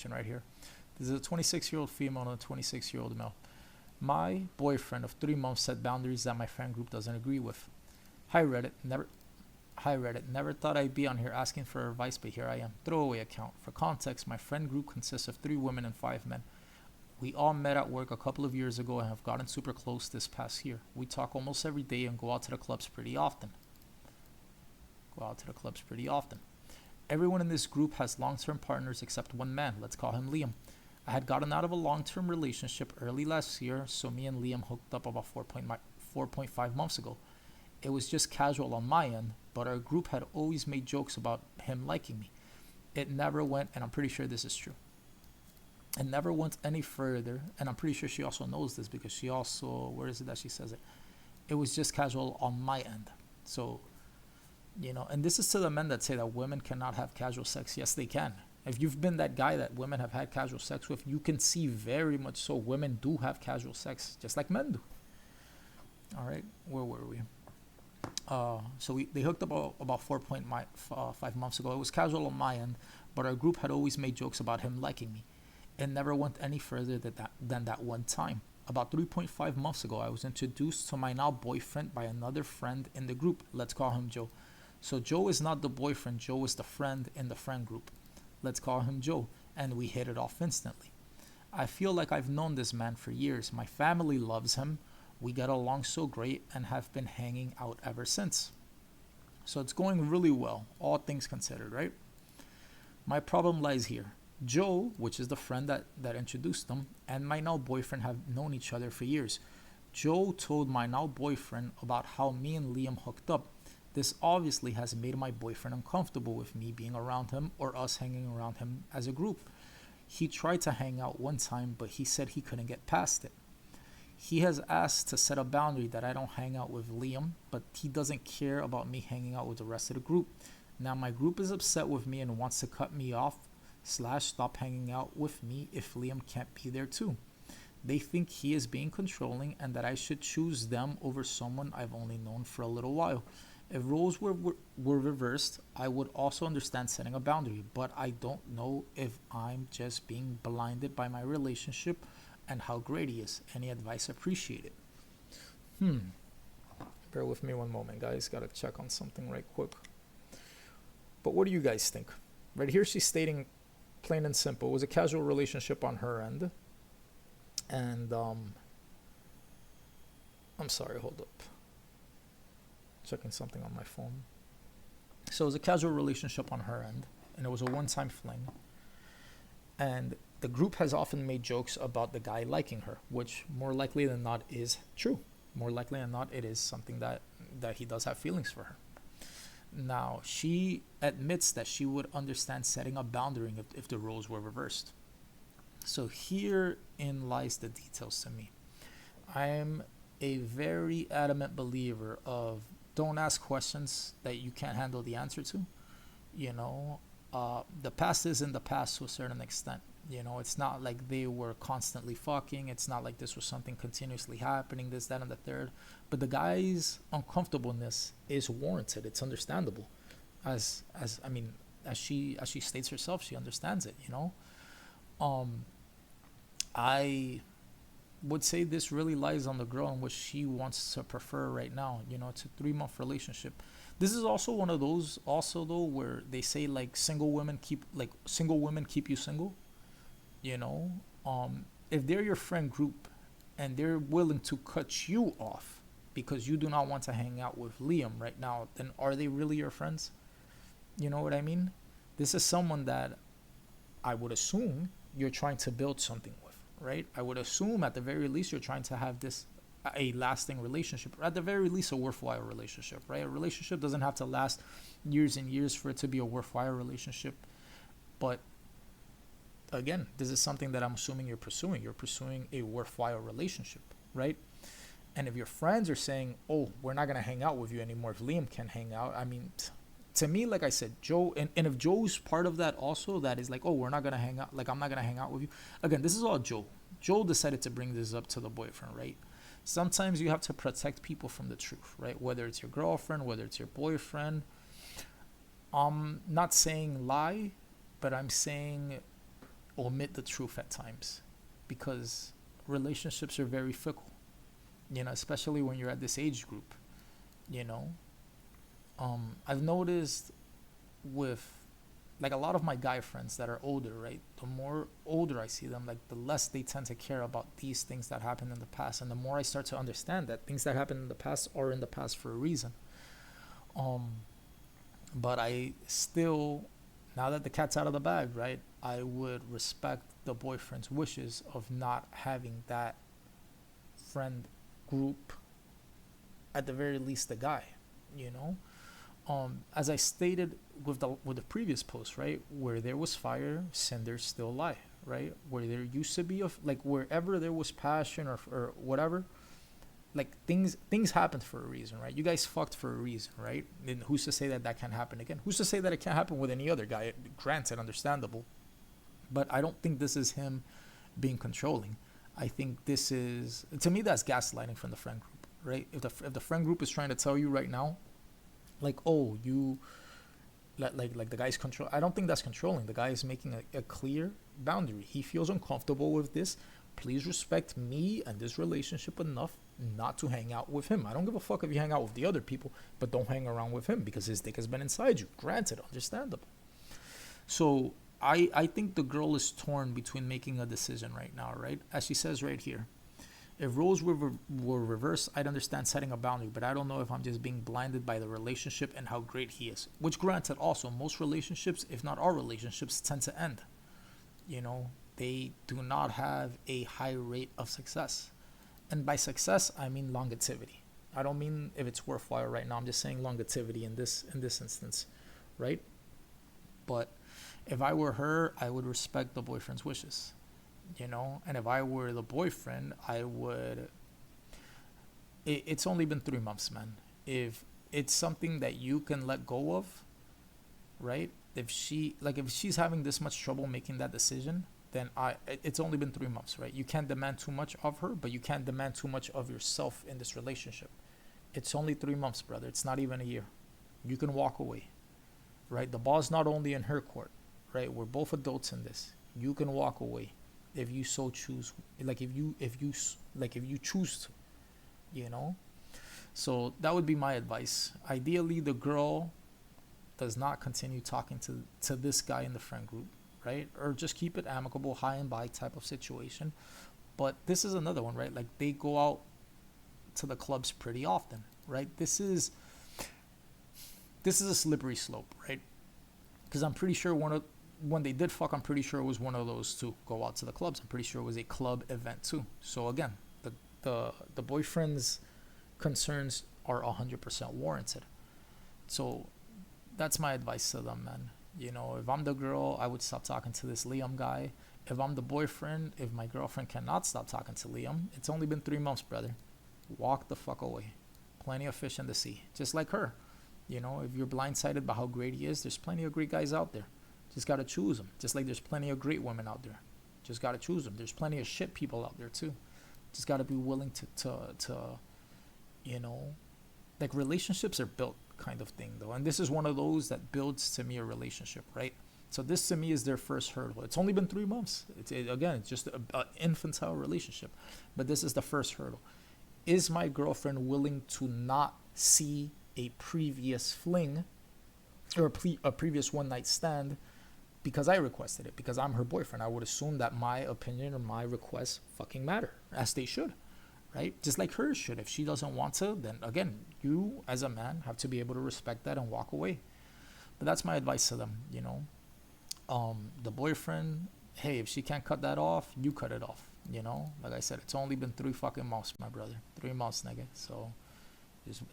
question right here. This is a 26-year-old female and a 26-year-old male. My boyfriend of 3 months set boundaries that my friend group doesn't agree with. Hi Reddit, never thought I'd be on here asking for advice, but here I am. Throwaway account. For context, my friend group consists of 3 women and 5 men. We all met at work a couple of years ago and have gotten super close this past year. We talk almost every day and go out to the clubs pretty often. Everyone in this group has long-term partners except one man. Let's call him Liam. I had gotten out of a long-term relationship early last year, so me and Liam hooked up about 4.5 months ago. It was just casual on my end, but our group had always made jokes about him liking me. It never went, and I'm pretty sure this is true. It never went any further, and I'm pretty sure she also knows this because she also, where is it that she says it? It was just casual on my end. So, and this is to the men that say that women cannot have casual sex. Yes, they can. If you've been that guy that women have had casual sex with, you can see very much so women do have casual sex, just like men do. All right, where were we? So they hooked up about 4.5 months ago. It was casual on my end, but our group had always made jokes about him liking me. It never went any further than that one time. About 3.5 months ago, I was introduced to my now boyfriend by another friend in the group. Let's call him Joe. So Joe is not the boyfriend, Joe is the friend in the friend group. Let's call him Joe, and we hit it off instantly. I feel like I've known this man for years. My family loves him. We get along so great and have been hanging out ever since. So it's going really well, all things considered, right? My problem lies here. Joe, which is the friend that introduced them, and my now boyfriend have known each other for years. Joe told my now boyfriend about how me and Liam hooked up. This obviously has made my boyfriend uncomfortable with me being around him or us hanging around him as a group. He tried to hang out one time, but he said he couldn't get past it. He has asked to set a boundary that I don't hang out with Liam, but he doesn't care about me hanging out with the rest of the group. Now my group is upset with me and wants to cut me off / stop hanging out with me if Liam can't be there too. They think he is being controlling and that I should choose them over someone I've only known for a little while. If roles were reversed, I would also understand setting a boundary, but I don't know if I'm just being blinded by my relationship and how great he is. Any advice appreciated? Bear with me one moment, guys. Gotta check on something right quick. But what do you guys think? Right here she's stating plain and simple, it was a casual relationship on her end. And I'm sorry, hold up. Checking something on my phone. So it was a casual relationship on her end, and it was a one-time fling. And the group has often made jokes about the guy liking her, which more likely than not is true. More likely than not, it is something that he does have feelings for her. Now, she admits that she would understand setting a boundary if the roles were reversed. So herein lies the details to me. I am a very adamant believer of don't ask questions that you can't handle the answer to. The past is in the past to a certain extent. It's not like they were constantly fucking. It's not like this was something continuously happening, this, that, and the third. But the guy's uncomfortableness is warranted. It's understandable. As she states herself, she understands it, I would say this really lies on the girl and what she wants to prefer right now. It's a 3-month relationship. This is also one of those also though where they say like single women keep you single. If they're your friend group and they're willing to cut you off because you do not want to hang out with Liam right now, then are they really your friends? You know what I mean? This is someone that I would assume you're trying to build something with, right? I would assume at the very least you're trying to have a lasting relationship, or at the very least a worthwhile relationship, right? A relationship doesn't have to last years and years for it to be a worthwhile relationship. But again, this is something that I'm assuming you're pursuing. You're pursuing a worthwhile relationship, right? And if your friends are saying, oh, we're not going to hang out with you anymore if Liam can hang out, I mean, to me, like I said, Joe, and if Joe's part of that also, that is like, oh, we're not going to hang out, like I'm not going to hang out with you. Again, this is all Joe. Joe decided to bring this up to the boyfriend, right? Sometimes you have to protect people from the truth, right? Whether it's your girlfriend, whether it's your boyfriend. I'm not saying lie, but I'm saying omit the truth at times, because relationships are very fickle, especially when you're at this age group, you know. I've noticed with like a lot of my guy friends that are older, right? The more older I see them, like the less they tend to care about these things that happened in the past, and the more I start to understand that things that happened in the past are in the past for a reason. Um, but I still, now that the cat's out of the bag, right? I would respect the boyfriend's wishes of not having that friend group, at the very least the guy, you know. As I stated with the previous post, right, where there was fire, cinders still lie, right? Where there used to be like wherever there was passion or whatever, like things happened for a reason, right? You guys fucked for a reason, right? And who's to say that that can't happen again? Who's to say that it can't happen with any other guy? Granted, understandable, but I don't think this is him being controlling. I think this is, to me, that's gaslighting from the friend group, right? If the friend group is trying to tell you right now, like, oh, you, like the guy's control. I don't think that's controlling. The guy is making a clear boundary. He feels uncomfortable with this. Please respect me and this relationship enough not to hang out with him. I don't give a fuck if you hang out with the other people, but don't hang around with him because his dick has been inside you. Granted, understandable. So I think the girl is torn between making a decision right now, right? As she says right here, if roles were reversed, I'd understand setting a boundary, but I don't know if I'm just being blinded by the relationship and how great he is. Which, granted, also, most relationships, if not all relationships, tend to end. They do not have a high rate of success. And by success, I mean longevity. I don't mean if it's worthwhile right now. I'm just saying longevity in this instance, right? But if I were her, I would respect the boyfriend's wishes. And if I were the boyfriend, I would. It's only been 3 months, man. If it's something that you can let go of, right? If she's having this much trouble making that decision, then it's only been 3 months, right? You can't demand too much of her, but you can't demand too much of yourself in this relationship. It's only 3 months, brother. It's not even a year. You can walk away, right? The ball's not only in her court, right? We're both adults in this. You can walk away if you so choose, if you choose to, so that would be my advice. Ideally, the girl does not continue talking to this guy in the friend group, right? Or just keep it amicable, high and by type of situation. But this is another one, right? Like, they go out to the clubs pretty often, right? This is a slippery slope, right? Because I'm pretty sure when they did fuck, I'm pretty sure it was one of those two, go out to the clubs. I'm pretty sure it was a club event too. So again, the boyfriend's concerns are 100% warranted. So that's my advice to them, man. If I'm the girl, I would stop talking to this Liam guy. If I'm the boyfriend, if my girlfriend cannot stop talking to Liam, it's only been 3 months, brother. Walk the fuck away. Plenty of fish in the sea. Just like her. If you're blindsided by how great he is, there's plenty of great guys out there. Just gotta choose them. Just like there's plenty of great women out there. Just gotta choose them. There's plenty of shit people out there too. Just gotta be willing to like, relationships are built kind of thing though. And this is one of those that builds to me a relationship, right? So this to me is their first hurdle. It's only been 3 months. It's just an infantile relationship. But this is the first hurdle. Is my girlfriend willing to not see a previous fling or a previous one night stand because I requested it, because I'm her boyfriend? I would assume that my opinion or my requests fucking matter, as they should, right? Just like hers should. If she doesn't want to, then again, you as a man have to be able to respect that and walk away. But that's my advice to them, The boyfriend, hey, if she can't cut that off, you cut it off, Like I said, it's only been 3 fucking months, my brother. 3 months, nigga. So just